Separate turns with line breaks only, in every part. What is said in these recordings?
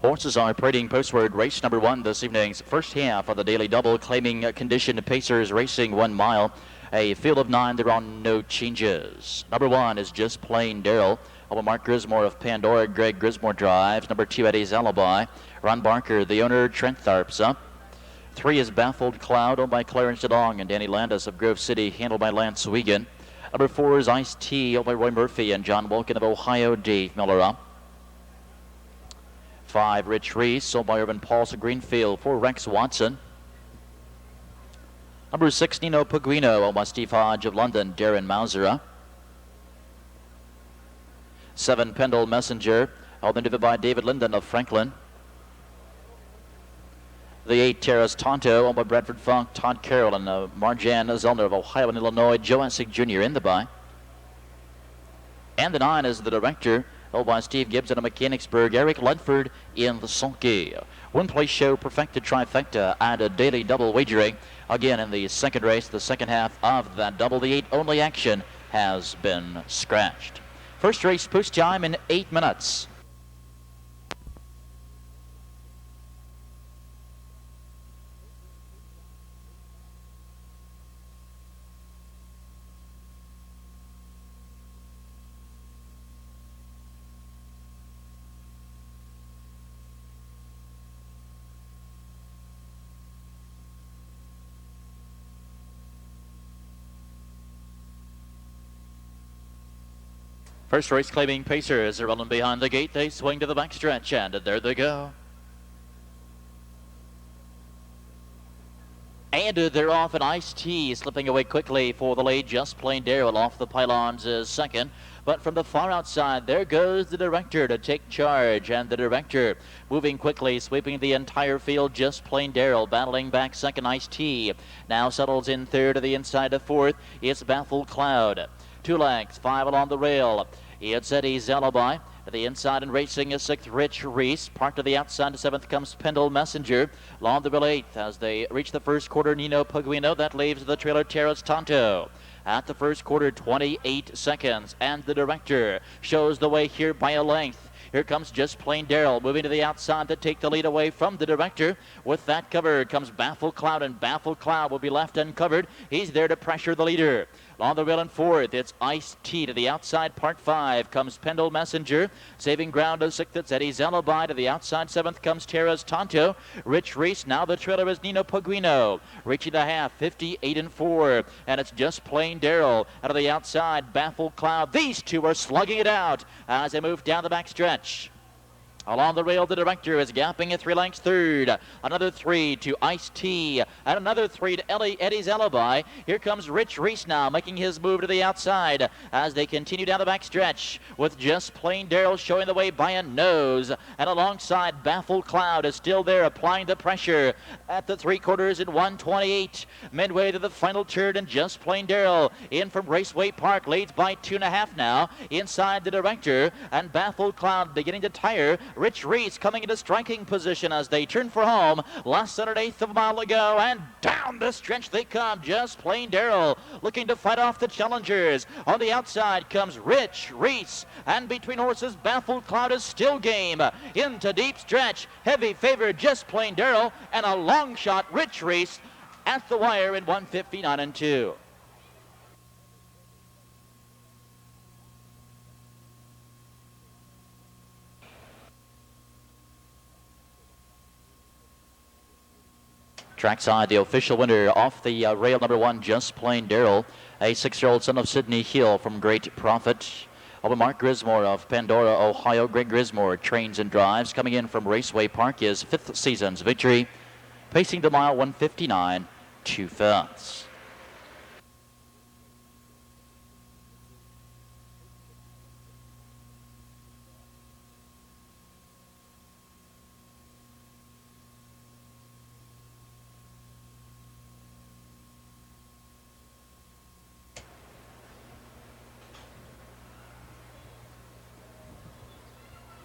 Horses are parading postward. Race number 1 this evening's first half of the daily double, claiming conditioned pacers racing 1 mile. A field of 9, there are no changes. Number 1 is Just Plain Daryl. Mark Grismore of Pandora, Greg Grismore drives. Number 2, Eddie's Alibi. Ron Barker, the owner, Trent Tharps up. 3 is Baffled Cloud, owned by Clarence DeDong and Danny Landis of Grove City, handled by Lance Wiegand. Number 4 is Ice T, owned by Roy Murphy and John Wilkin of Ohio, Dave Miller up. 5, Rich Reese, sold by Irvin Paulson Greenfield. 4, Rex Watson. Number 6, Nino PEQUENO, owned by Steve Hodge of London, Darren Mausera. 7, Pendle Messenger, held in by David Linden of Franklin. The 8, Terrace Tonto, owned by Bradford Funk, Todd Carroll, and Marjan Zellner of Ohio and Illinois, Joe Essig Jr. in the buy. And the 9 is the Director, held by Steve Gibson of Mechanicsburg, Eric Ludford in the sulky. One-place show, perfected trifecta, and a daily double wagering. Again, in the second race, the second half of that double, the 8 only action has been scratched. First race post time in 8 minutes. First race claiming pacers are running behind the gate. They swing to the backstretch, and there they go. And they're off, and Ice T slipping away quickly for the lead. Just Plain Daryl off the pylons is second. But from the far outside, there goes the Director to take charge. And the Director moving quickly, sweeping the entire field. Just Plain Daryl battling back second. Ice T now settles in third to the inside of fourth. It's Baffled Cloud. 2 lengths, 5 along the rail. It's Eddie's Alibi. To the inside and racing is 6th, Rich Reese. Parked to the outside to 7th comes Pendle Messenger. Along the rail 8th as they reach the first quarter, Nino PEQUENO. That leaves the trailer Terrace Tonto. At the first quarter, 28 seconds. And the Director shows the way here by a length. Here comes Just Plain Daryl moving to the outside to take the lead away from the Director. With that cover comes Baffled Cloud, and Baffled Cloud will be left uncovered. He's there to pressure the leader. On the rail in fourth, it's Ice T. To the outside, part 5 comes Pendle Messenger. Saving ground to 6th, it's Eddie's Alibi. To the outside, 7th comes Terrace Tonto. Rich Reese, now the trailer is Nino PEQUENO. Reaching the half, 58-4. And it's Just Plain Daryl. Out of the outside, Baffled Cloud. These two are slugging it out as they move down the backstretch. Along the rail, the Director is gapping at 3 lengths third. Another 3 to Ice T. And another 3 to Eddie's Alibi. Here comes Rich Reese now, making his move to the outside as they continue down the backstretch, with Just Plain Daryl showing the way by a nose. And alongside, Baffled Cloud is still there, applying the pressure at the 3/4 in 1:28. Midway to the final turn, and Just Plain Daryl in from Raceway Park leads by 2.5 now. Inside the Director, and Baffled Cloud beginning to tire. Rich Reese coming into striking position as they turn for home. Less than 1/8 of a mile to go, and down the stretch they come. Just Plain Daryl looking to fight off the challengers. On the outside comes Rich Reese, and between horses, Baffled Cloud is still game. Into deep stretch, heavy favored Just Plain Daryl, and a long shot Rich Reese at the wire in 1:59-2. Trackside, the official winner off the rail, number 1, Just Plain Daryl, a 6-year-old son of Sidney Hill from Great Prophet. Over Mark Grismore of Pandora, Ohio. Greg Grismore trains and drives. Coming in from Raceway Park is 5th season's victory. Pacing the mile, 1:59 2/5.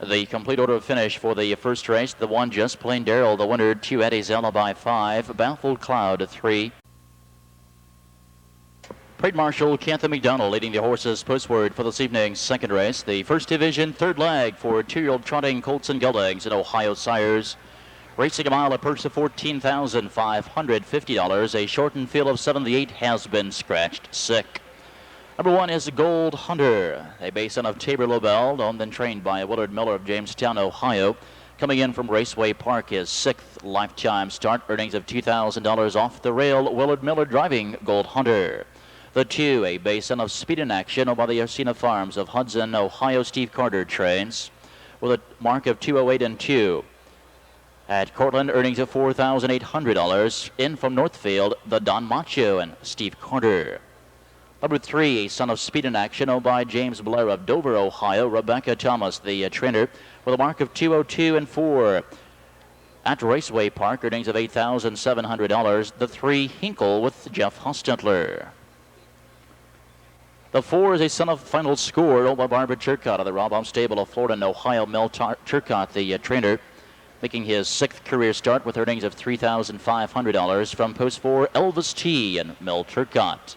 The complete order of finish for the first race, the 1, Just Plain Daryl, the winner, 2, Eddie's Alibi 5, Baffled Cloud 3. Parade Marshal Cantham McDonald leading the horses postward for this evening's second race. The first division, third leg for two-year-old trotting colts and geldings in Ohio Sires. Racing a mile, a purse of $14,550. A shortened field of 78 has been scratched sick. Number 1 is Gold Hunter, a basin of Tabor Lobel, owned and trained by Willard Miller of Jamestown, Ohio. Coming in from Raceway Park, his 6th lifetime start, earnings of $2,000 off the rail. Willard Miller driving Gold Hunter. The 2, a basin of Speed in Action, owned by the Ursina Farms of Hudson, Ohio. Steve Carter trains with a mark of 208 and 2. At Cortland, earnings of $4,800. In from Northfield, the Don Macho and Steve Carter. Number 3, a son of Speed in Action, owned by James Blair of Dover, Ohio. Rebecca Thomas, the trainer, with a mark of 202 and 4. At Raceway Park, earnings of $8,700. The 3, Hinkle with Jeff Hostetler. The 4 is a son of Final Score, owned by Barbara Turcott of the Rob Stable of Florida and Ohio. Mel Turcott, the trainer, making his 6th career start with earnings of $3,500 from post 4, Elvis T and Mel Turcott.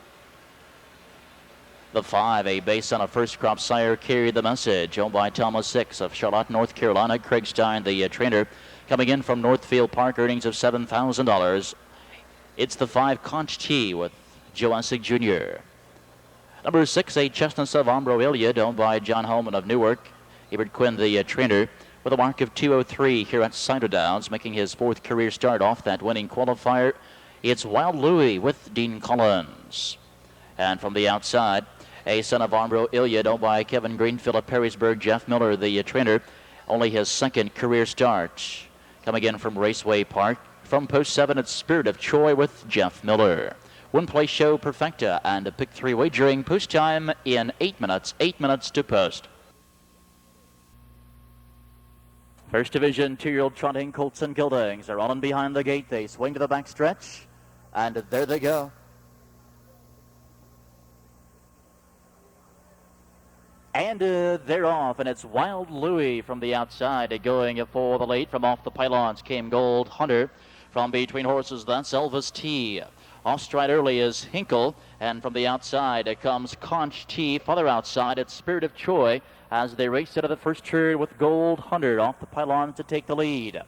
The 5, a base on a first crop sire, Carry the Message, owned by Thomas 6 of Charlotte, North Carolina. Craig Stein, the trainer, coming in from Northfield Park, earnings of $7,000. It's the 5, CONCHT with Joe Essig Jr. Number 6, a Chestnut of Ombro Iliad, owned by John Holman of Newark. Ebert Quinn, the trainer, with a mark of 203 here at Scioto Downs, making his 4th career start off that winning qualifier. It's Wild Louie with Dean Collins. And from the outside, a son of Ombro Iliad, owned by Kevin Greenfield of Perrysburg. Jeff Miller, the trainer, only his 2nd career start. Coming in from Raceway Park, from post 7, it's Spirit of Troy with Jeff Miller. One place show perfecta and a pick 3 wagering. Post time in 8 minutes. 8 minutes to post. First division, two-year-old trotting colts and geldings are on and behind the gate. They swing to the back stretch, and there they go. And they're off, and it's Wild Louie from the outside. Going for the late. From off the pylons came Gold Hunter. From between horses, that's Elvis T. Off stride early is Hinkle, and from the outside comes CONCHT. Farther outside, it's Spirit of Troy as they race out of the first turn with Gold Hunter off the pylons to take the lead.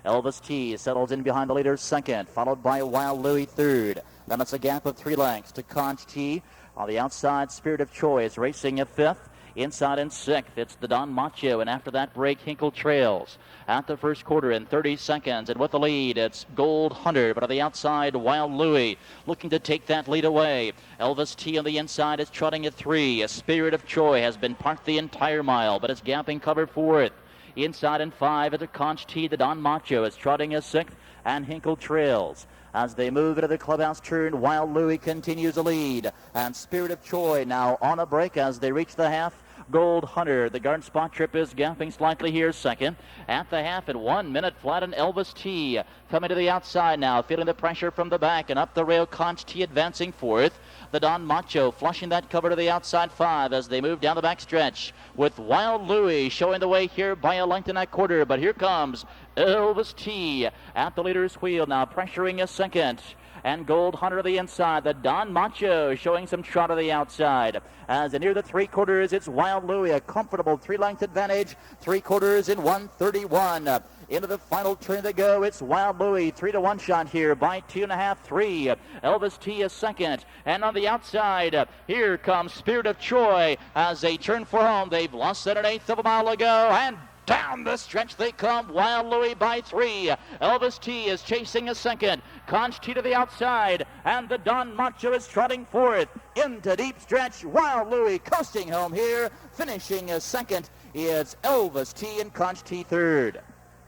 Elvis T settles in behind the leader 2nd, followed by Wild Louie 3rd. Then it's a gap of 3 lengths to CONCHT. On the outside, Spirit of Troy is racing a 5th. Inside and 6th, it's the Don Macho, and after that break, Hinkle trails at the first quarter in 30 seconds. And with the lead, it's Gold Hunter, but on the outside, Wild Louie looking to take that lead away. Elvis T on the inside is trotting at 3. A Spirit of Troy has been parked the entire mile, but it's gapping cover 4th. Inside and 5, it's a CONCHT. The Don Macho is trotting a 6th, and Hinkle trails. As they move into the clubhouse turn, Wild Louie continues the lead. And Spirit of Troy now on a break as they reach the half. Gold Hunter, the guard spot trip, is gapping slightly here 2nd. At the half at 1 minute flat, and Elvis T coming to the outside now, feeling the pressure from the back, and up the rail, CONCHT advancing 4th. The Don Macho flushing that cover to the outside 5 as they move down the back stretch, with Wild Louie showing the way here by a length and a quarter. But here comes Elvis T at the leader's wheel now, pressuring a 2nd. And Gold Hunter to the inside. The Don Macho showing some trot to the outside. As near the 3 quarters, it's Wild Louie, a comfortable 3-length advantage. 3 quarters in 1:31. Into the final turn they go. It's Wild Louie, 3-to-1 shot here by 2.5, 3. Elvis T is 2nd. And on the outside, here comes Spirit of Troy as they turn for home. They've lost at 1/8 of a mile ago, and down the stretch they come. Wild Louie by 3. Elvis T is chasing a 2nd. CONCHT to the outside, and the Don Macho is trotting 4th. Into deep stretch, Wild Louie coasting home here. Finishing a 2nd, it's Elvis T and CONCHT 3rd.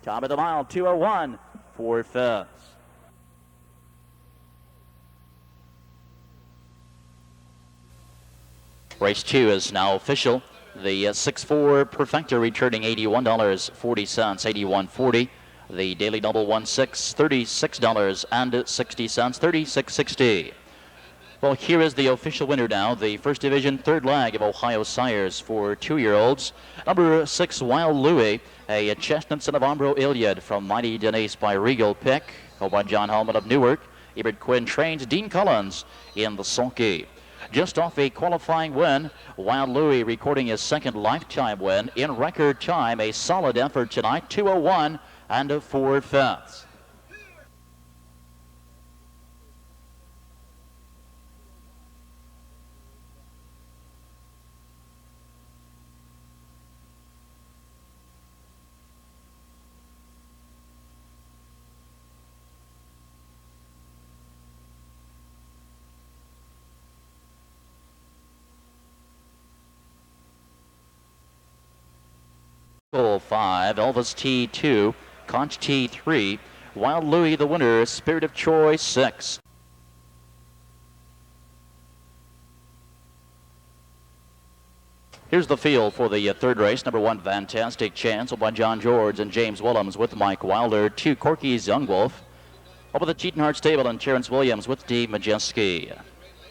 Top of the mile, 2:01, 4/5. Race 2 is now official. The 6-4 Perfecta returning $81.40, $81.40. The Daily Double 1-6, $36.60, $36.60. Well, here is the official winner now. The first division, third leg of Ohio Sires for 2-year-olds. Number 6, Wild Louie, a chestnut son of Ombro Iliad from Mighty Denise by Regal Pick, held by John Hellman of Newark. Ebert Quinn trains Dean Collins in the sulky. just off a qualifying win, while Louie recording his second lifetime win in record time. A solid effort tonight, 2:01 and 4/5. Goal 5, Elvis T2, Conch T3, Wild Louie the winner, Spirit of Choice 6. Here's the field for the third race. Number 1, Fantastic Chance, by John George and James Willems with Mike Wilder. 2, CORKY'S Young Wolf, over the Cheatin' Heart Stable and Terrence Williams with Dave Majeski.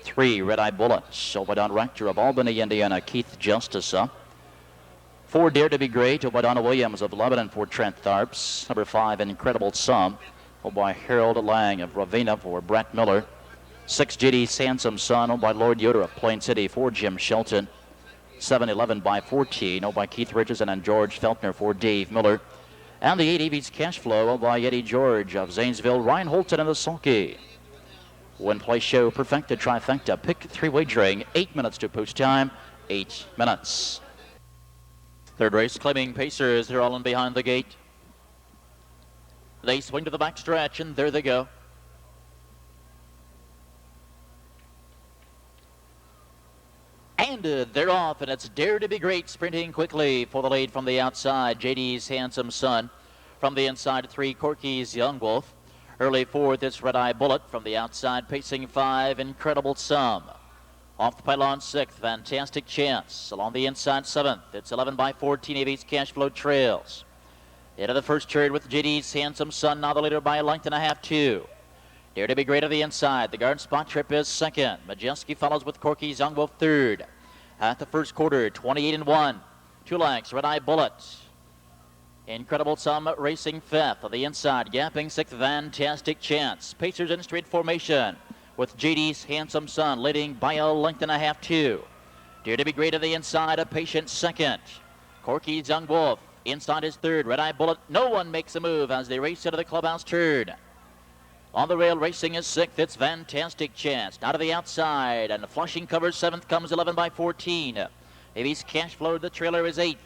3, Red Eye Bullet, by Don Rector of Albany, Indiana, Keith Justice. 4, Dare to Be Great, by Donna Williams of Lebanon for Trent Tharps. Number 5, Incredible Sum, by Harold Lang of Ravenna for Brett Miller. 6, JD's Handsome Son, by Lord Yoder of Plain City for Jim Shelton. 7, 11 by 14, by Keith Richardson and George Feltner for Dave Miller. And the 8, EV's Cash Flow, by Eddie George of Zanesville, Ryan Holton and the Sulky. Win Play Show Perfected Trifecta, pick 3 wagering, 8 minutes to post time, 8 minutes. Third race, claiming pacers. They're all in behind the gate. They swing to the back stretch, and there they go. And they're off, and it's Dare to Be Great sprinting quickly for the lead from the outside. JD's Handsome Son. From the inside, 3, CORKY'S Young Wolf. Early 4th, it's Red Eye Bullet. From the outside, pacing 5, Incredible Sum. Off the pylon, 6th, Fantastic Chance. Along the inside, 7th. It's 11 by 14, AV's Cash Flow trails. Into the first turn with JD's Handsome Son, now the leader by a length and a half, 2. Dare to Be Great on the inside. The guard spot trip is 2nd. Majeski follows with CORKY'S Young Wolf 3rd. At the first quarter, 28-1. 2 lengths, Red Eye Bullet. Incredible Sum racing 5th. On the inside, gapping 6th, Fantastic Chance. Pacers in straight formation, with JD's Handsome Son leading by a length and a half, 2. Dare to Be Great on the inside, a patient 2nd. CORKY'S Young Wolf inside is 3rd. Red Eye Bullet, no one makes a move as they race into the clubhouse turn. On the rail racing is 6th, it's Fantastic Chance. Now to the outside, and Flushing covers 7th, comes 11 by 14. AV's Cash Flow, the trailer is 8th.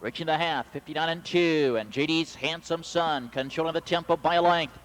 Reaching the half, 59-2, and JD's Handsome Son controlling the tempo by a length.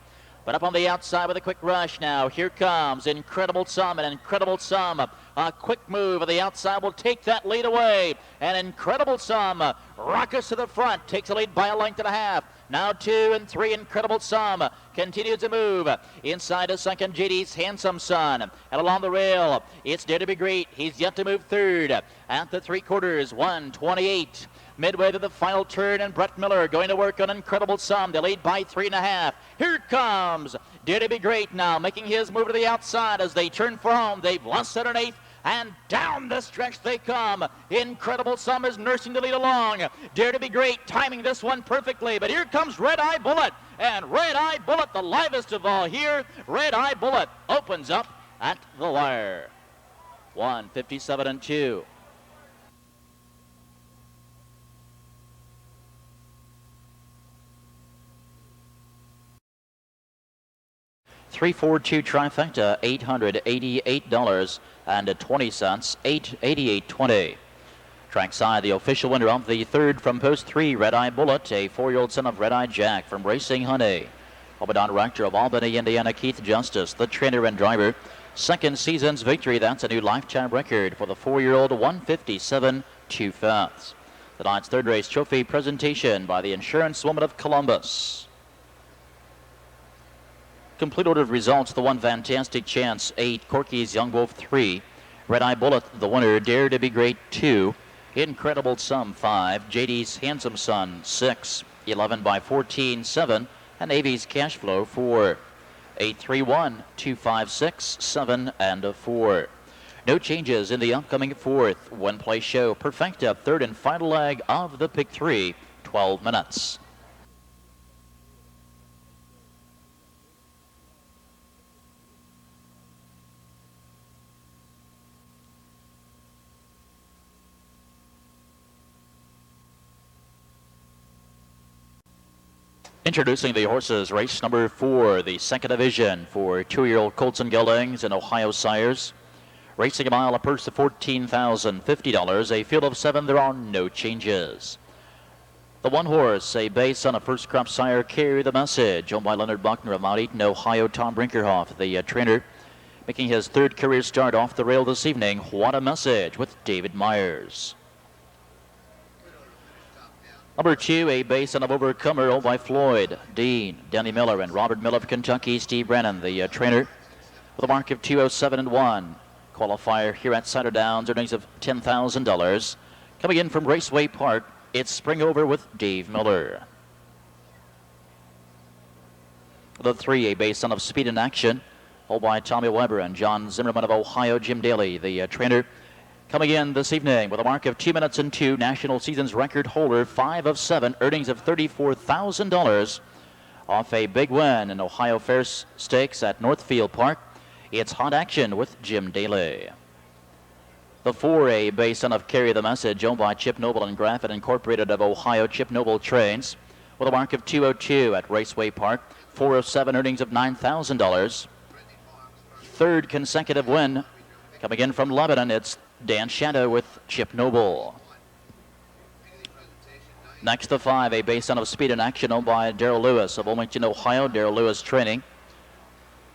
But up on the outside with a quick rush now. Here comes Incredible Sum, and Incredible Sum, a quick move on the outside will take that lead away. And Incredible Sum rockets to the front, takes the lead by a length and a half. Now 2 and 3, Incredible Sum continues to move. Inside a 2nd, JD's Handsome Son. And along the rail, it's Dare to Be Great. He's yet to move 3rd. At the 3 quarters, 1:28. Midway to the final turn, and Brett Miller going to work on Incredible Sum. They lead by 3.5. Here it comes. Dare to Be Great now, making his move to the outside as they turn for home. They've lost 7 and 8. And down the stretch they come. Incredible Sum is nursing the lead along. Dare to Be Great timing this one perfectly. But here comes Red Eye Bullet. And Red Eye Bullet, the livest of all here. Red Eye Bullet opens up at the wire. 1:57-2. 342 trifecta, $888.20, $888.20. Trackside, the official winner of the 3rd from post 3, Red Eye Bullet, a 4-year-old son of Red Eye Jack from Racing Honey. Obadon Rector of Albany, Indiana, Keith Justice, the trainer and driver. 2nd season's victory, that's a new lifetime record for the 4-year-old, 157.2. Tonight's 3rd race trophy presentation by the Insurance Woman of Columbus. Complete order of results, the 1 Fantastic Chance, 8, CORKY'S Young Wolf 3, Red Eye Bullet, the winner, Dare to Be Great 2, Incredible Sum 5, JD's Handsome Son 6, 11 by 14 7, and AV's Cash Flow 4, 8, 3, 1, 2, 5, 6, 7, and 4. No changes in the upcoming 4th One Play Show Perfecta, 3rd and final leg of the Pick 3, 12 minutes. Introducing the horses, race number 4, the second division for 2-year-old colts and geldings and Ohio sires. Racing a mile, a purse of $14,050. A field of 7, there are no changes. The one horse, a base on a first crop sire, Carry the Message, owned by Leonard Buckner of Mount Eaton, Ohio. Tom Brinkerhoff, the trainer, making his 3rd career start off the rail this evening. What a Message with David Myers. Number 2, a base on of Overcomer, owned by Floyd, Dean, Denny Miller, and Robert Miller of Kentucky. Steve Brennan, the trainer, with a mark of 2:07.1. Qualifier here at Scioto Downs, earnings of $10,000. Coming in from Raceway Park, it's Spring Over with Dave Miller. The 3, a base son of Speed in Action, owned by Tommy Weber and John Zimmerman of Ohio. Jim Daly, the trainer, coming in this evening with a mark of 2 minutes and 2, national seasons record holder, 5 of 7, earnings of $34,000 off a big win in Ohio Fair Stakes at Northfield Park. It's Hot Action with Jim Daly. The 4, a base son of Carry the Message, owned by Chip Noble and Graffit Incorporated of Ohio. Chip Noble trains with a mark of 2:02 at Raceway Park, 4 of 7, earnings of $9,000. 3rd consecutive win coming in from Lebanon. It's Dan Shadow with Chip Noble. Next, the 5, a base son of Speed in Action, owned by Darryl Lewis of Wilmington, Ohio. Darryl Lewis training.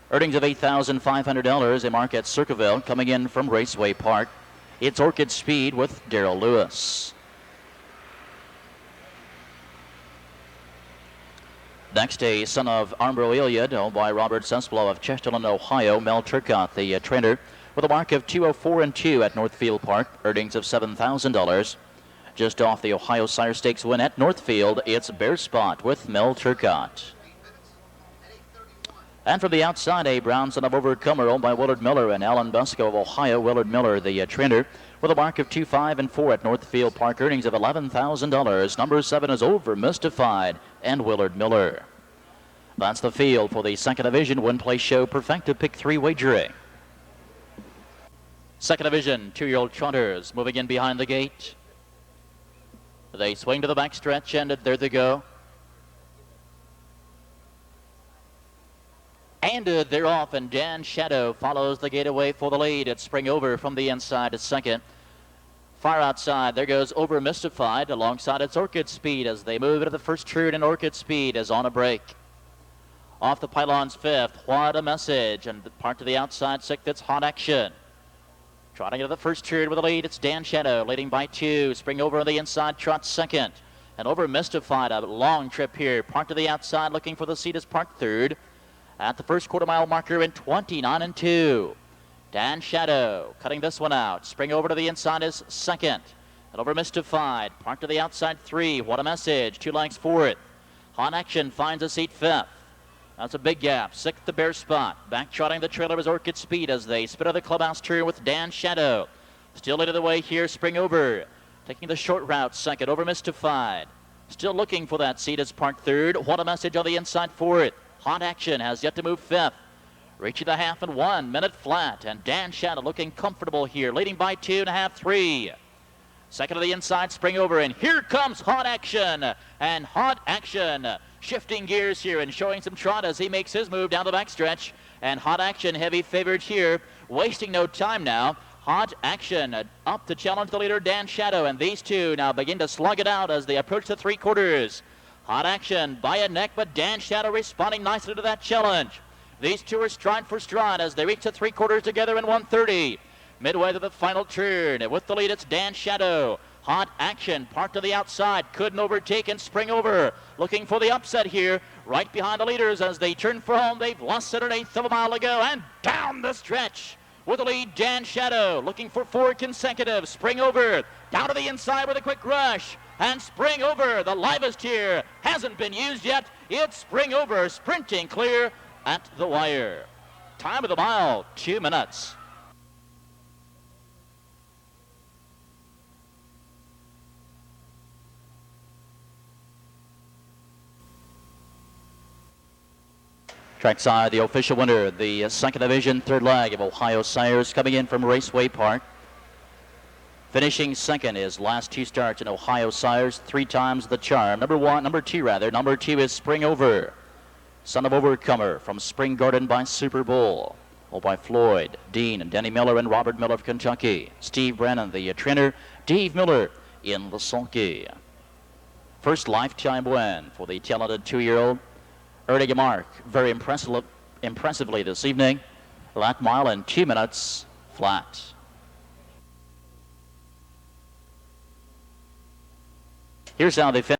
Earnings of $8,500, a mark at Circleville, coming in from Raceway Park. It's Orchid Speed with Darryl Lewis. Next, a son of Armbro Iliad, owned by Robert Sesplow of Chesterland, Ohio. Mel Turcotte, the trainer, with a mark of 2:04.2 at Northfield Park, earnings of $7,000. Just off the Ohio Sire Stakes win at Northfield, it's Bear Spot with Mel Turcotte. And from the outside, a brown son of Overcomer, owned by Willard Miller and Alan Busco of Ohio. Willard Miller, the trainer, with a mark of 2:05.4 at Northfield Park, earnings of $11,000. Number 7 is Over Mystified and Willard Miller. That's the field for the second division win play show Perfecta Pick 3 wagering. Second division, 2-year-old trotters moving in behind the gate. They swing to the back stretch, and there they go. And they're off, and Dan Shadow follows the gate away for the lead. It's Spring Over from the inside to second. Far outside, there goes Over Mystified. Alongside, it's Orchid Speed as they move into the first turn, and Orchid Speed is on a break. Off the pylons 5th, What a Message, and part to the outside 6th, it's Hot Action. Trotting into the first turn with the lead, it's Dan Shadow leading by 2. Spring Over on the inside, trots second. And Over Mystified, a long trip here. Parked to the outside, looking for the seat, is parked 3rd. At the first quarter-mile marker in 29.2. Dan Shadow cutting this one out. Spring Over to the inside is 2nd. And Over Mystified, parked to the outside 3. What a Message, 2 lengths 4th. Hot Action finds a seat 5th. That's a big gap. 6th, the Bear Spot. Back trotting the trailer is Orchid Speed as they spit out the clubhouse turn with Dan Shadow. Still leading the way here, Spring Over. Taking the short route, 2nd, Over Mystified. Still looking for that seat, is parked 3rd. What a Message on the inside 4th. Hot Action has yet to move 5th. Reaching the half in 1 minute flat. And Dan Shadow looking comfortable here, leading by 2.5, 3. 2nd to the inside, Spring Over, and here comes Hot Action. And Hot Action shifting gears here and showing some trot as he makes his move down the backstretch. And Hot Action, heavy favorite here, wasting no time now. Hot Action up to challenge the leader, Dan Shadow, and these two now begin to slug it out as they approach the 3/4. Hot Action by a neck, but Dan Shadow responding nicely to that challenge. These two are stride for stride as they reach the 3/4 together in 1:30. Midway to the final turn, with the lead, it's Dan Shadow. Hot Action parked to the outside, couldn't overtake, and Spring Over looking for the upset here, right behind the leaders as they turn for home. They've lost it an 1/8 of a mile to go, and down the stretch with the lead, Dan Shadow looking for 4 consecutive. Spring Over down to the inside with a quick rush, and Spring Over, the livest here, hasn't been used yet. It's Spring Over sprinting clear at the wire. Time of the mile, 2 minutes. Trackside, the official winner, the second division, 3rd leg of Ohio Sires, coming in from Raceway Park. Finishing second is last two starts in Ohio Sires, 3 times the charm. Number two is Spring Over. Son of Overcomer from Spring Garden by Super Bowl. Owned by Floyd, Dean, and Denny Miller and Robert Miller of Kentucky. Steve Brennan, the trainer. Dave Miller in the sulky. First lifetime win for the talented 2-year-old. Earning a mark very impressively this evening. Lap mile in 2 minutes flat. Here's how they finish.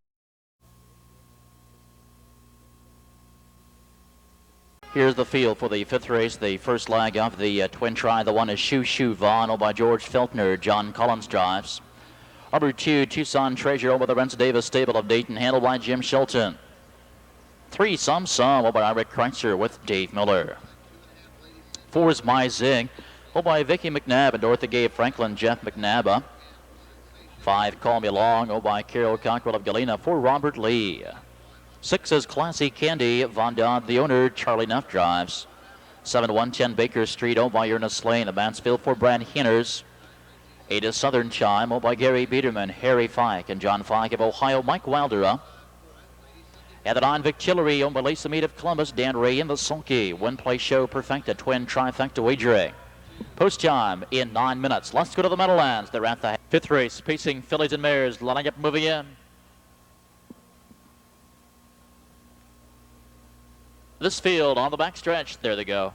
Here's the field for the 5th race, the first leg of the twin try. The one is SHOO Vaughn, owned by George Feltner. John Collins drives. Number 2, Tucson Treasure, owned by the Rents Davis stable of Dayton, handled by Jim Shelton. 3, Some owned by Eric Kreitzer with Dave Miller. 4 is My Zing, owned by Vicky McNabb and Dorothy Gabe Franklin, Jeff McNabb. 5, Call Me Long, owned by Carol Cockrell of Galena for Robert Lee. 6 is Classy Candy, Von Dodd, the owner, Charlie Neff drives. 7, 110 Baker Street, owned by Ernest Lane of Mansfield for Brad Hinners. 8 is Southern Chime, owned by Gary Biederman, Harry Fike, and John Fike of Ohio, Mike Wilder. And the 9, Victillery, owned by Lisa Mead of Columbus, Dan Ray in the sulky. Win Play Show Perfecta, twin trifecta wagering. Post time in 9 minutes. Let's go to the Meadowlands. They're at the 5th race, pacing fillies and mares, lining up, moving in. This field on the backstretch. There they go.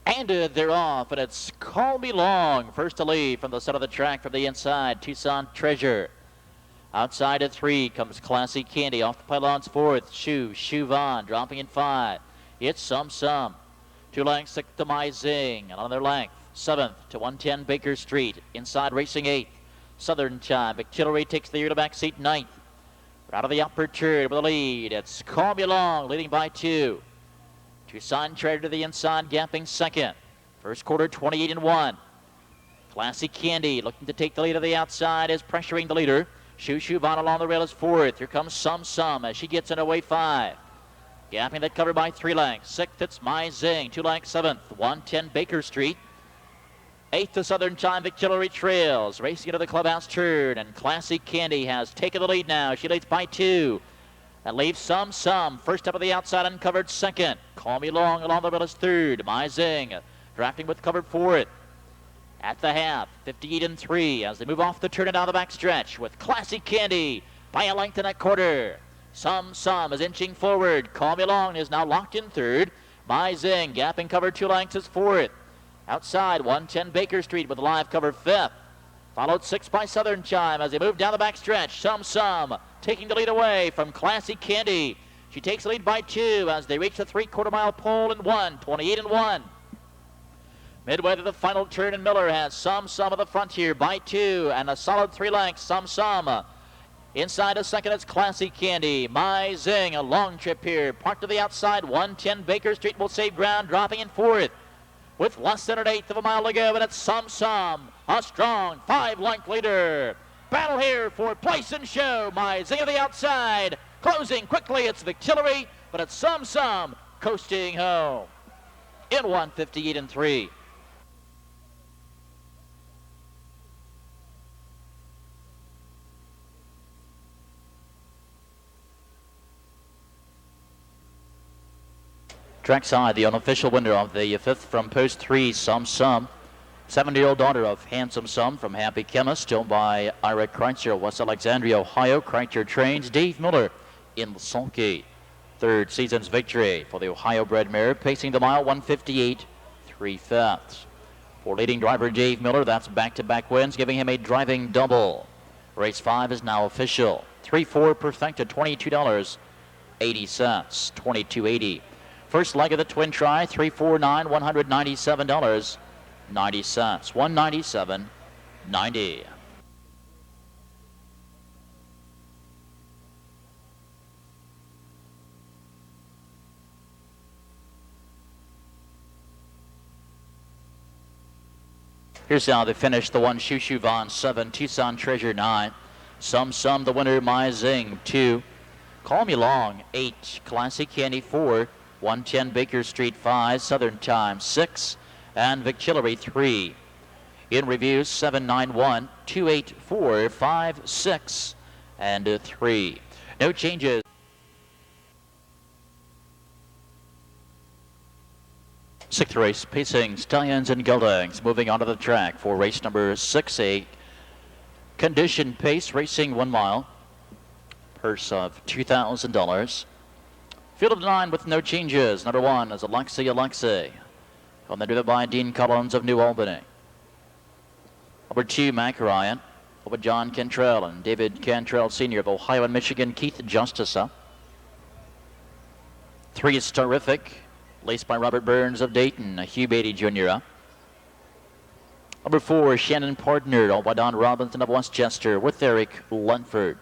And they're off, and it's Call Me Long. First to lead from the center of the track from the inside, Tucson Treasure. Outside at 3 comes Classy Candy. Off the pylons 4th, SHOO Vaughn, dropping in 5. It's Some. 2 lengths 6 to My Zing, and on their length, 7th to 110 Baker Street. Inside racing 8th, Southern Chime. Victillery takes the back seat 9th. Out of the upper turn with the lead, it's Call Me Long, leading by 2. Tucson Treasure to the inside, gapping 2nd. First quarter, 28-1. Classy Candy looking to take the lead of the outside, is pressuring the leader. SHOO Vaughn along the rail is 4th. Here comes Some as she gets in away 5. Gapping that covered by 3 lengths. 6th, it's My Zing. 2 lengths, 7th. 110 Baker Street. 8th to Southern Chime, Victillery trails. Racing into the clubhouse turn, and Classy Candy has taken the lead now. She leads by 2. That leaves Some. First up of the outside, uncovered 2nd. Call Me Long along the rail is 3rd. My Zing drafting with covered 4th. At the half, 58-3 as they move off the turn and down the back stretch with Classy Candy by a length and a quarter. Some is inching forward. Call Me Long is now locked in 3rd. My Zing gapping covered 2 lengths is 4th. Outside, 110 Baker Street with live cover 5th. Followed 6 by Southern Chime as they move down the back stretch. Some taking the lead away from Classy Candy. She takes the lead by 2 as they reach the 3/4 mile pole in 1, 28-1. Midway to the final turn, and Miller has Some of the front here by 2 and a solid 3 lengths. Some. Inside a 2nd, it's Classy Candy. My Zing, a long trip here. Parked to the outside, 110 Baker Street will save ground, dropping in 4th. With less than an 1/8 of a mile to go, and it's Some, a strong 5-length leader. Battle here for place and show. My Zing of the outside, closing quickly, it's Victillery, but it's Some coasting home in 1:58-3. Trackside, the unofficial winner of the 5th from post 3, Some. 7-year-old daughter of Handsome Some from Happy Chemist, owned by Ira Kreitzer, West Alexandria, Ohio. Kreitzer trains Dave Miller in the sulky. 3rd season's victory for the Ohio-bred mare, pacing the mile 1:58 3/5. For leading driver Dave Miller, that's back-to-back wins, giving him a driving double. Race 5 is now official. 3-4 perfecta, $22.80, $22.80. First leg of the twin try, 3-4-9, $197.90, $197.90. Here's how they finish. The 1, SHOO Vaughn, 7, Tucson Treasure, 9, Some, the winner, My Zing, 2, Call Me Long, 8, Classy Candy, 4, 110 Baker Street, 5, Southern Chime, 6, and Victillery 3. In review, 7, 9, 1, 2, 8, 4, 5, 6, and 3. No changes. Sixth race, pacing Stallions and Geldings, moving onto the track for race number 6A. Condition pace, racing 1 mile. Purse of $2,000. Field of 9 with no changes. Number 1 is ALEXEI. On the driven by Dean Collins of New Albany. Number 2, MACHO. Over John Cantrell and David Cantrell Sr. of Ohio and Michigan, Keith Justice. 3 is STARIFFIC, laced by Robert Burns of Dayton, Hugh Beatty Jr. Number 4, Shannon Partner, all by Don Robinson of Westchester with Eric Lunford.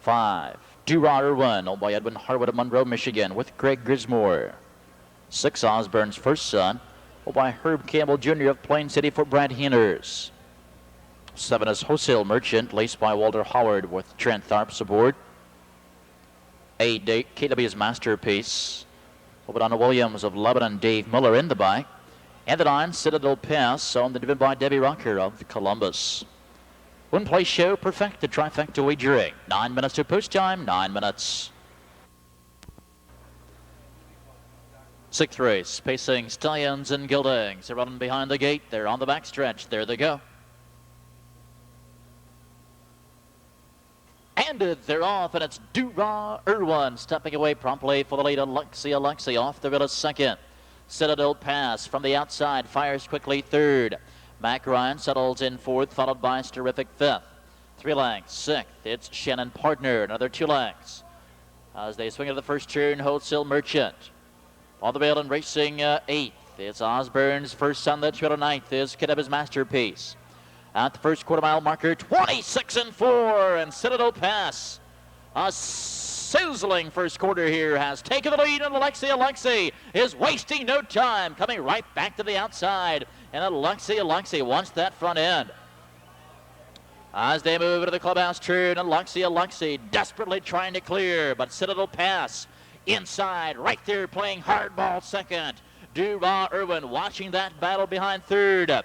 5, DOOWRAH, all by Edwin Harwood of Monroe, Michigan with Greg Grismore. 6, Osborne's First Son, all by Herb Campbell Jr. of Plain City for Brad Henners. 7 is Wholesale Merchant, laced by Walter Howard with Trent Tharps aboard. 8, KW's Masterpiece, over Donna Williams of Lebanon, Dave Miller in the bike. And the 9, Citadel Pass, on the driven by Debbie Rocker of Columbus. One place show, perfect the trifecta wagering. 9 minutes to post time, 9 minutes. Sixth race, pacing Stallions and Geldings. They're running behind the gate. They're on the backstretch. There they go. And they're off, and it's DOOWRAH stepping away promptly for the lead. ALEXEI off the rail is second. Citadel Pass from the outside fires quickly third. MACHO settles in fourth, followed by STARIFFIC fifth. 3 lengths, sixth. It's Shannon Partner, another 2 lengths. As they swing into the first turn, Wholesale Merchant. On the rail and racing eighth. It's Osborne's First Son. The 29th is KW's Masterpiece. At the first quarter mile marker, 26 and 4, and Citadel Pass, a sizzling first quarter here, has taken the lead, and ALEXEI is wasting no time, coming right back to the outside, and ALEXEI wants that front end. As they move into the clubhouse turn, ALEXEI desperately trying to clear, but Citadel Pass inside, right there playing hardball second. DOOWRAH watching that battle behind third.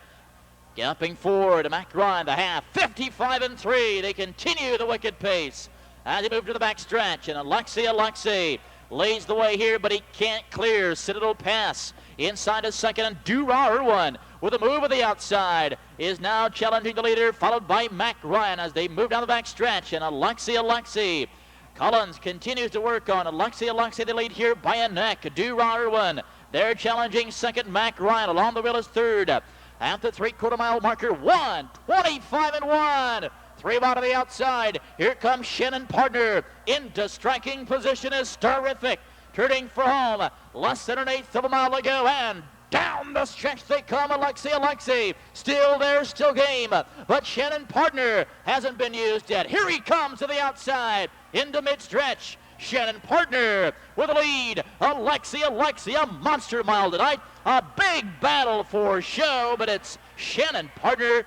Galloping forward to MACHO, the half, 55 and 3. They continue the wicked pace as they move to the back stretch, and ALEXEI lays the way here, but he can't clear. Citadel Pass inside is second, and DOOWRAH with a move of the outside is now challenging the leader, followed by MACHO as they move down the back stretch, and ALEXEI. Collins continues to work on ALEXEI, the lead here by a neck. DOOWRAH, they're challenging second. MACHO along the rail is third. At the 3/4 mile marker, 1:25 and 1. 3 out of the outside. Here comes Shannon Partner. Into striking position is STARIFFIC. Turning for home. Less than 1/8 of a mile to go, and down the stretch they come. ALEXEI. Still there, still game. But Shannon Partner hasn't been used yet. Here he comes to the outside. Into mid-stretch. Shannon Partner with a lead. ALEXEI, a monster mile tonight. A big battle for SHOO, but it's Shannon Partner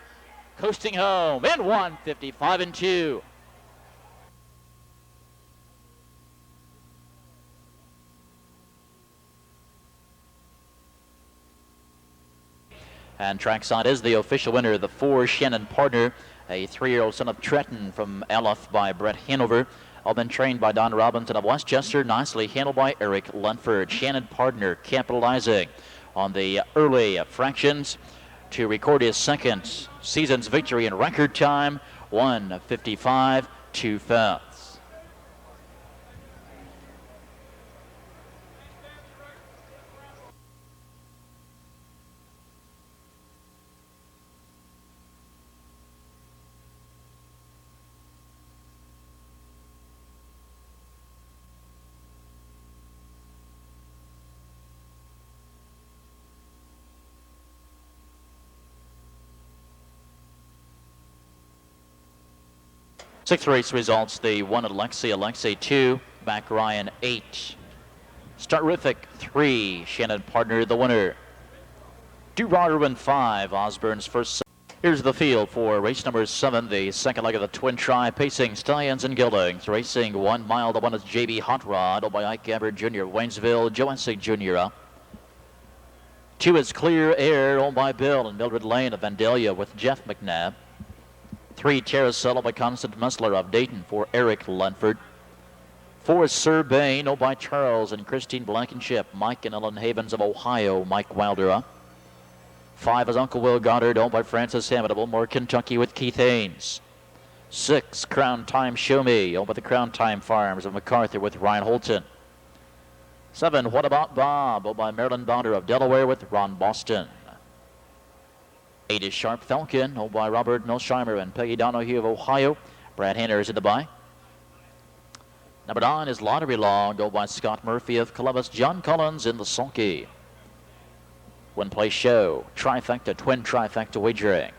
coasting home in 1:55 and 2. And trackside is the official winner, the 4 Shannon Partner, a 3-year-old son of Trenton from Aleph by Brett Hanover. All been trained by Don Robinson of Westchester, nicely handled by Eric Lunford. Shannon Partner capitalizing on the early fractions to record his second season's victory in record time, 1:55 2/5. Sixth race results, the 1 ALEXEI 2, MACHO 8. STARIFFIC 3, Shannon Partner the winner. DOOWRAH 5, Osborne's First. Here's the field for race number 7, the second leg of the twin try, pacing Stallions and Geldings. Racing 1 mile, the one is JB HOTROD, by Ike Gabbard Jr. Waynesville, Joe Essig Jr. 2 is Clear Air, owned by Bill and Mildred Lane of Vandalia with Jeff McNabb. 3, Terracell by Constant Messler of Dayton for Eric Lenford. 4 is Sir Bain, owned by Charles and Christine Blankenship, Mike and Ellen Havens of Ohio, Mike Wilder. 5 is Uncle Will Goddard, owned by Francis Hammond of Elmore, Kentucky with Keith Haynes. 6, Crown Time Show Me, owned by the Crown Time Farms of MacArthur with Ryan Holton. 7, What About Bob, owned by Marilyn Bonder of Delaware with Ron Boston. 8 is Sharp Falcon, owned by Robert Milsheimer and Peggy Donahue of Ohio. Brad Hanner is in the buy. Number 9 is Lottery Law, owned by Scott Murphy of Columbus. John Collins in the sulky. Win Play Show, trifecta, twin trifecta wagering.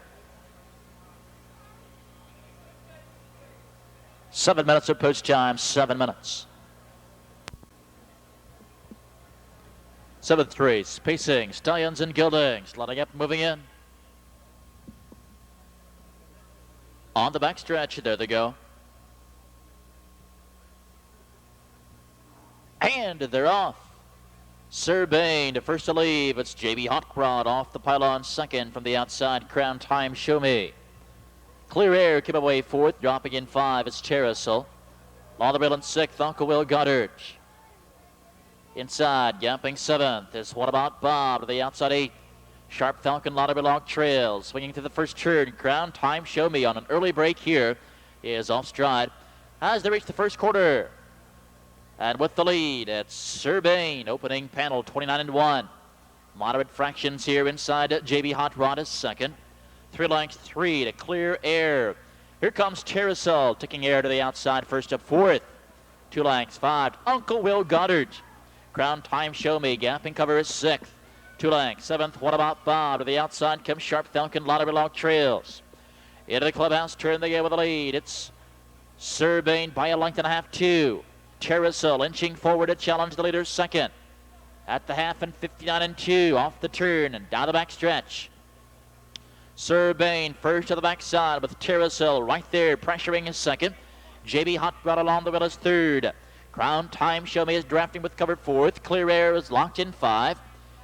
7 minutes of post time, 7 minutes. 7th race, pacing, Stallions and Geldings, letting up, moving in. On the backstretch, there they go. And they're off. Sir Bain to first to leave. It's JB HOTROD off the pylon second from the outside. Crown Time Show Me. Clear Air came away fourth, dropping in 5. It's Terracell. Lauderdale in 6th, Uncle Will Goddard. Inside, gapping 7th is What About Bob to the outside 8th. Sharp Falcon, Lauderdale Trails, swinging through the first turn. Crown Time Show Me on an early break here is off stride as they reach the first quarter. And with the lead, it's Sir Bain, opening panel 29-1. Moderate fractions here inside. JB HOTROD is second. 3 lengths, 3 to Clear Air. Here comes Terracell, taking air to the outside, first up fourth. 2 lengths, 5, Uncle Will Goddard. Crown Time Show Me, gapping cover is 6th. 2 lengths, 7th, What About Bob? To the outside comes Sharp Falcon, Lauderdale Trails. Into the clubhouse, turn the air with the lead. It's Sir Bain by a length and a half, 2. Terracell inching forward to challenge the leader second. At the half and 59-2, off the turn and down the back stretch. Sir Bain first to the backside with Terracell right there pressuring his second. JB HOTROD along the wheel is third. Crown Time Show Me is drafting with cover fourth. Clear Air is locked in 5.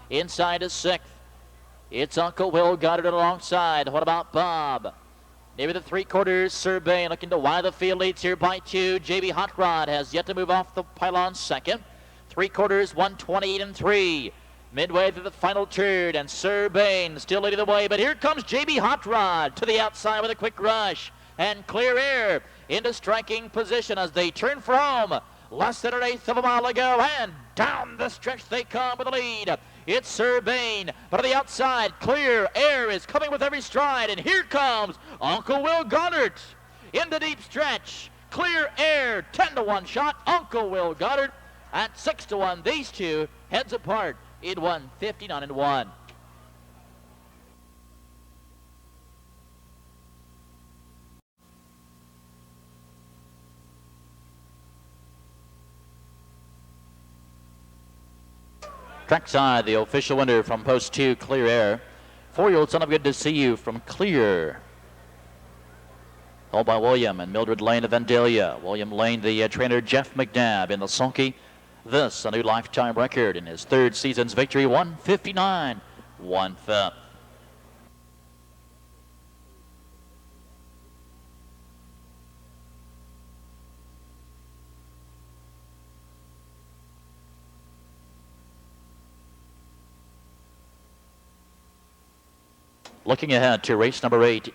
Inside is 6th. It's Uncle Will Goddard alongside. What About Bob? Maybe the 3/4, Sir Bain looking to wide the field, leads here by 2. JB HOTROD has yet to move off the pylon second. 3/4, 128-3. Midway through the final turn, and Sir Bain still leading the way, but here comes JB HOTROD to the outside with a quick rush. And Clear Air into striking position as they turn for home. Less than 1/8 of a mile to go, and down the stretch they come with the lead. It's Sir Bain, but on the outside, Clear Air is coming with every stride, and here comes Uncle Will Goddard in the deep stretch. Clear Air, 10-1 shot. Uncle Will Goddard at 6-1. These two heads apart in 159-1. Trackside, the official winner from post 2, Clear Air. 4-year-old Son of Good to See You from Clear. Held by William and Mildred Lane of Vandalia. William Lane, the trainer Jeff McNabb in the sulky. This, a new lifetime record in his 3rd season's victory, 159, 1/5. Looking ahead to race number 8.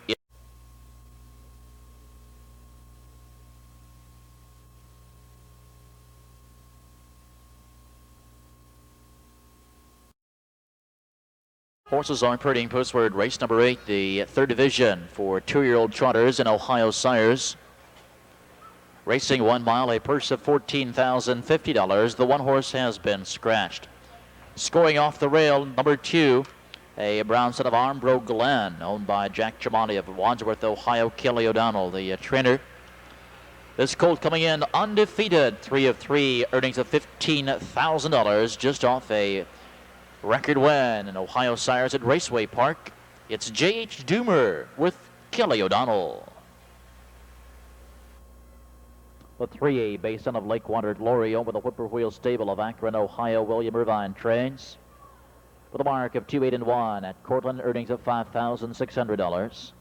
Horses are pretty postward. Race number 8, the 3rd division for 2-year-old trotters in Ohio Sires. Racing 1 mile, a purse of $14,050. The one horse has been scratched. Scoring off the rail, number 2. A brown set of Armbro Glen, owned by Jack Tremonti of Wadsworth, Ohio. Kelly O'Donnell, the trainer. This colt coming in undefeated, 3 of 3, earnings of $15,000, just off a record win in Ohio Sires at Raceway Park. It's J.H. Doomer with Kelly O'Donnell. The 3A, based son of Lake Water Glory, owned by the Whippoorwill Stable of Akron, Ohio. William Irvine trains. with a mark of 2-8-1 at Cortland, earnings of $5,600.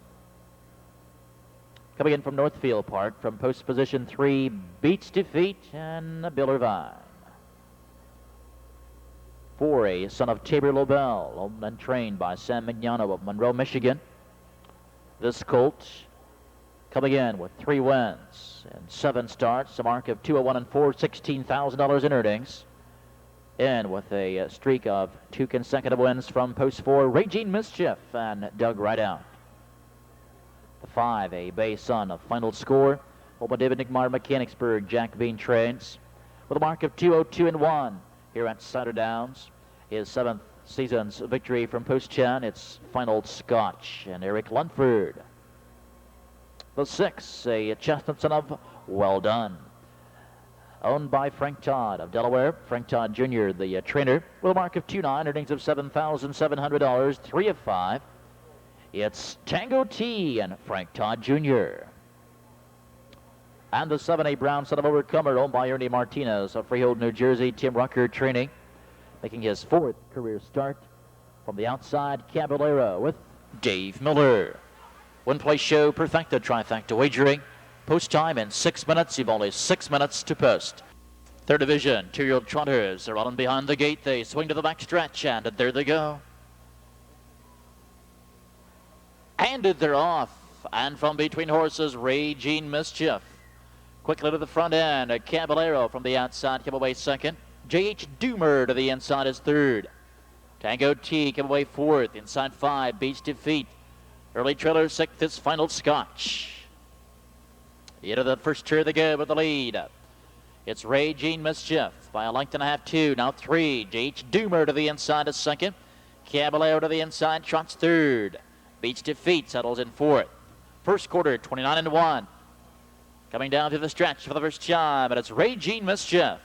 Coming in from Northfield Park from post position 3, Beats Defeat and Billervine. 4, a son of Tabor Lobel, owned and trained by Sam Mignano of Monroe, Michigan. This colt coming in with 3 wins and 7 starts, a mark of 2-1-4, $16,000 in earnings. In with a streak of 2 consecutive wins from post 4, Raging Mischief and Doug Rideout. The 5, a Bay Son of Final Score, home by David Nickmeyer, Mechanicsburg, Jack Bean trains, with a mark of 2-0-2-1 here at Scioto Downs. His 7th season's victory from post 10, it's Final Scotch and Eric Lunford. The 6, a chestnut son of Well Done, owned by Frank Todd of Delaware. Frank Todd Jr., the trainer, with a mark of 2-9, earnings of $7,700, 3 of 5. It's Tango T and Frank Todd Jr. And the 7, a brown son of Overcomer, owned by Ernie Martinez of Freehold, New Jersey. Tim Rucker training, making his 4th career start. From the outside, Caballero with Dave Miller. One-place show, perfecta trifecta wagering. Post time in 6 minutes. You've only 6 minutes to post. 3rd Division, 2-year-old trotters are on behind the gate. They swing to the back stretch, and there they go. And they're off. And from between horses, Raging Mischief. Quickly to the front end, a Caballero from the outside came away 2nd. J.H. Doomer to the inside is 3rd. Tango T came away 4th. Inside 5, Beats Defeat. Early trailer 6th is Final Scotch. Into the first turn they go with the lead. It's Raging Mischief by a length and a half, 2. Now 3. J.H. Doomer to the inside is 2nd. Caballero to the inside, trots 3rd. Beats Defeat settles in 4th. First quarter, 29-1. Coming down through the stretch for the first time, and it's Raging Mischief.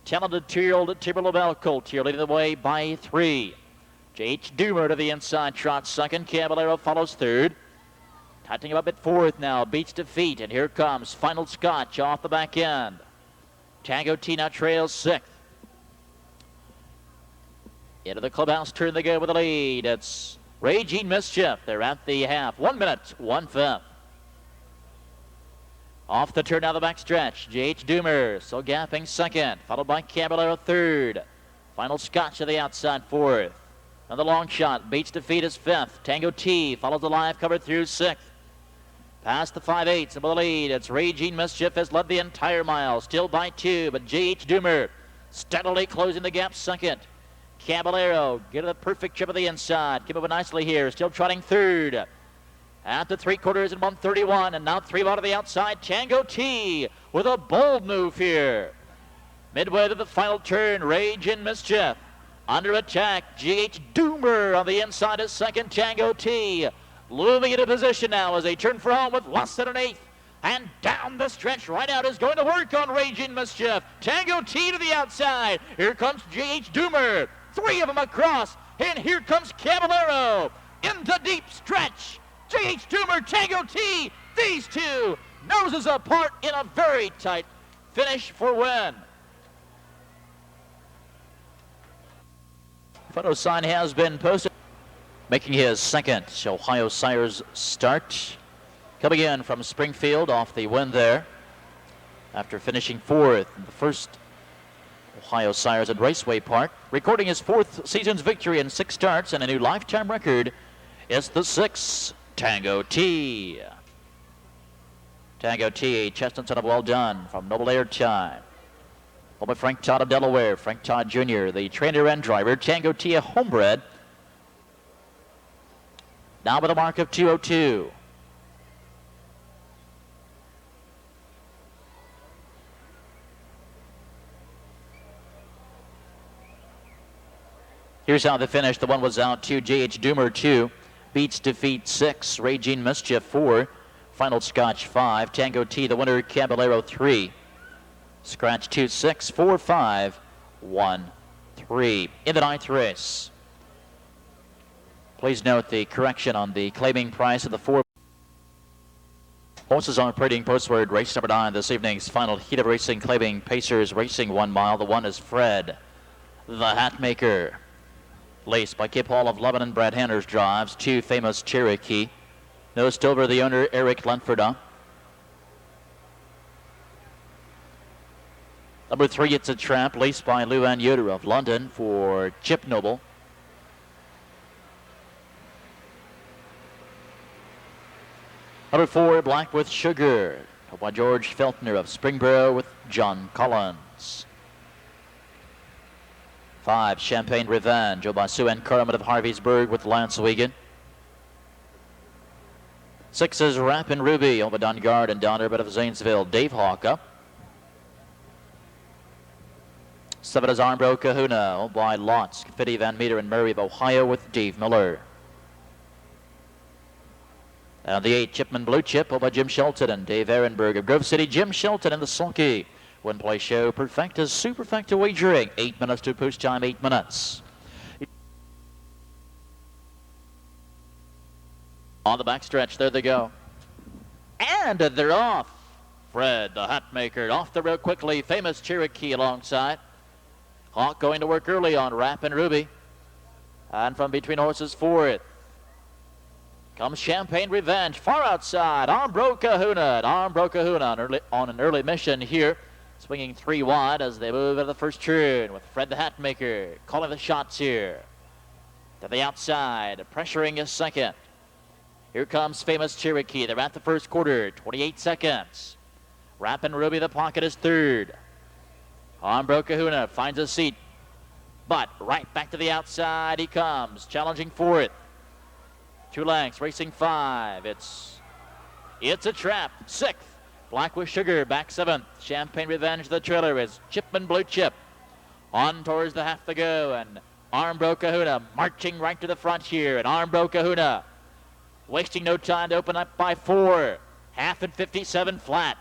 Talented 2-year-old Tabor Lobel colt here leading the way by 3. J.H. Doomer to the inside, trots 2nd. Caballero follows 3rd. Tightening up at 4th now, Beats Defeat, and here comes Final Scotch off the back end. Tango T now trails 6th. Into the clubhouse turn they go with the lead. It's Raging Mischief. They're at the half. 1 minute, 1/5. Off the turn now the back stretch. J.H. Doomer still gapping 2nd, followed by Caballero 3rd. Final Scotch to the outside 4th. And the long shot, Beats Defeat is 5th. Tango T follows the live cover through 6th. Past the 5/8 and with the lead, it's Raging Mischief has led the entire mile, still by 2, but J.H. Doomer steadily closing the gap 2nd. Caballero getting a perfect trip of the inside, came over nicely here, still trotting 3rd. At the 3/4 and 1:31, and now 3 out of the outside. Tango T with a bold move here. Midway to the final turn, Raging Mischief under attack. J.H. Doomer on the inside is 2nd. Tango T looming into position now as they turn for home with less than an 1/8. And down the stretch, right out is going to work on Raging Mischief. Tango T to the outside. Here comes J.H. Doomer. 3 of them across, and here comes Caballero into deep stretch. J.H. Doomer, Tango T, these 2 noses apart in a very tight finish for win. Photo sign has been posted. Making his 2nd Ohio Sires start. Coming in from Springfield off the win there. After finishing 4th in the first Ohio Sires at Raceway Park. Recording his 4th season's victory in 6 starts and a new lifetime record. It's the 6, Tango T. Tango T, a chestnut son of Well Done from Noble Air Time. Home by Frank Todd of Delaware. Frank Todd Jr., the trainer and driver. Tango T, a homebred. Now with a mark of 2:02. Here's how they finished. The one was out 2, J.H. Doomer 2, Beats Defeat 6, Raging Mischief 4, Final Scotch 5, Tango T, the winner, Caballero 3, Scratch 2, 6, 4, 5, 1, 3. In the 9th race. Please note the correction on the claiming price of the 4 horses on operating postword. Race number 9, this evening's final heat of racing, claiming Pacers racing 1 mile. The one is Fred, the Hat Maker. Laced by Kip Hall of Lebanon, Brad Hanners drives. 2, Famous Cherokee. Nosed over the owner, Eric Lenford. Number 3, It's a Trap, laced by Luan Yoder of London for Chip Noble. Number 4, Black with Sugar, by George Feltner of Springboro with John Collins. 5, Champagne Revenge, by Sue Ann Carmen of Harveysburg with Lance Wiegand. 6 is Rappin' Ruby, over Dungard and Donnerbit of Zanesville, Dave Hawk up. 7 is Armbro Kahuna, by Lots, Fitty Van Meter and Murray of Ohio with Dave Miller. And the 8, Chipman Blue Chip, by Jim Shelton and Dave Ehrenberg of Grove City. Jim Shelton in the sulky. Win play show, Perfecta's Superfecta wagering. 8 minutes to post time, 8 minutes. On the backstretch, there they go. And they're off. Fred, the hat maker, off the road quickly. Famous Cherokee alongside. Hawk going to work early on Rappin' Ruby. And from between horses, 4th comes Champagne Revenge. Far outside, Armbro Kahuna. Armbro Kahuna on an early mission here. Swinging 3 wide as they move into the first turn with Fred the hat maker calling the shots here. To the outside, pressuring his second. Here comes Famous Cherokee. They're at the first quarter, 28 seconds. Rappin' Ruby, the pocket is 3rd. Armbro Kahuna finds a seat, but right back to the outside he comes, challenging 4th. 2 lengths, racing 5. It's a Trap, 6th. Black with Sugar, back 7th. Champagne Revenge, the trailer, is Chipman Blue Chip. On towards the half to go, and Armbro Kahuna marching right to the front here, and Armbro Kahuna wasting no time to open up by 4. Half and 57 flat.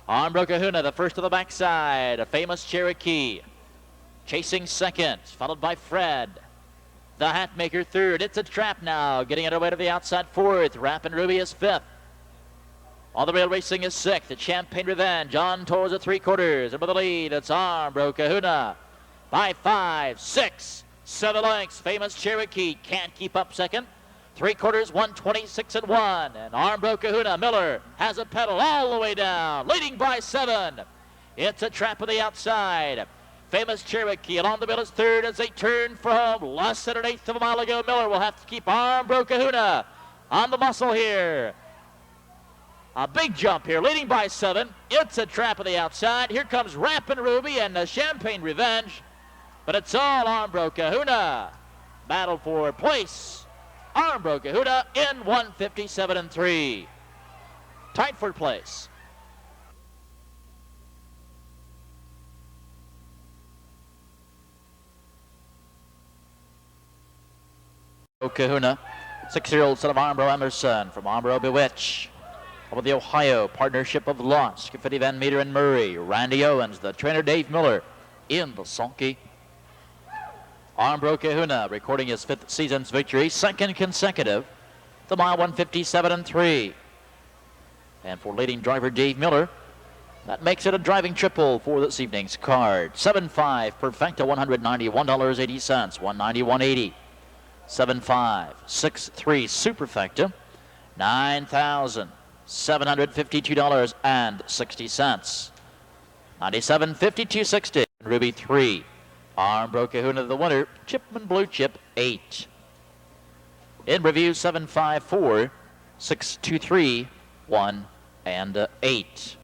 Armbro Kahuna, the first to the backside. A Famous Cherokee chasing 2nd, followed by Fred. The hat maker 3rd. It's a Trap now, getting it away to the outside 4th. Rappin' Ruby is 5th. On the rail racing is 6th. It's Champagne Revenge on towards the 3/4. And with the lead, it's Armbro Kahuna by 5, 6, 7 lengths. Famous Cherokee can't keep up 2nd. 3/4, 126 and 1. And Armbro Kahuna, Miller has a pedal all the way down, leading by 7. It's a Trap on the outside. Famous Cherokee along the middle is 3rd as they turn for home. Less than 1/8 of a mile ago. Miller will have to keep Armbro Kahuna on the muscle here. A big jump here, leading by 7. It's a Trap on the outside. Here comes Rappin' Ruby and the Champagne Revenge. But it's all Armbro Kahuna. Battle for place. Armbro Kahuna in 157 and 3. Tight for place. Kahuna, 6-year-old son of Armbro Emerson from Armbro Bewitch. With the Ohio partnership of Lots, Fitty Van Meter and Murray. Randy Owens, the trainer Dave Miller in the sulky. Armbro Kahuna recording his 5th season's victory, 2nd consecutive. The mile 157 and 3. And for leading driver Dave Miller, that makes it a driving triple for this evening's card. 7-5 Perfecta, $191.80, 191.80. 7-5, 6-3 Superfecta, $9,752.60. 97.52.60. Ruby 3. Armbro Kahuna the winner. Chipman Blue Chip 8. In review 7-5-4, 6-2-3, 1 and 8.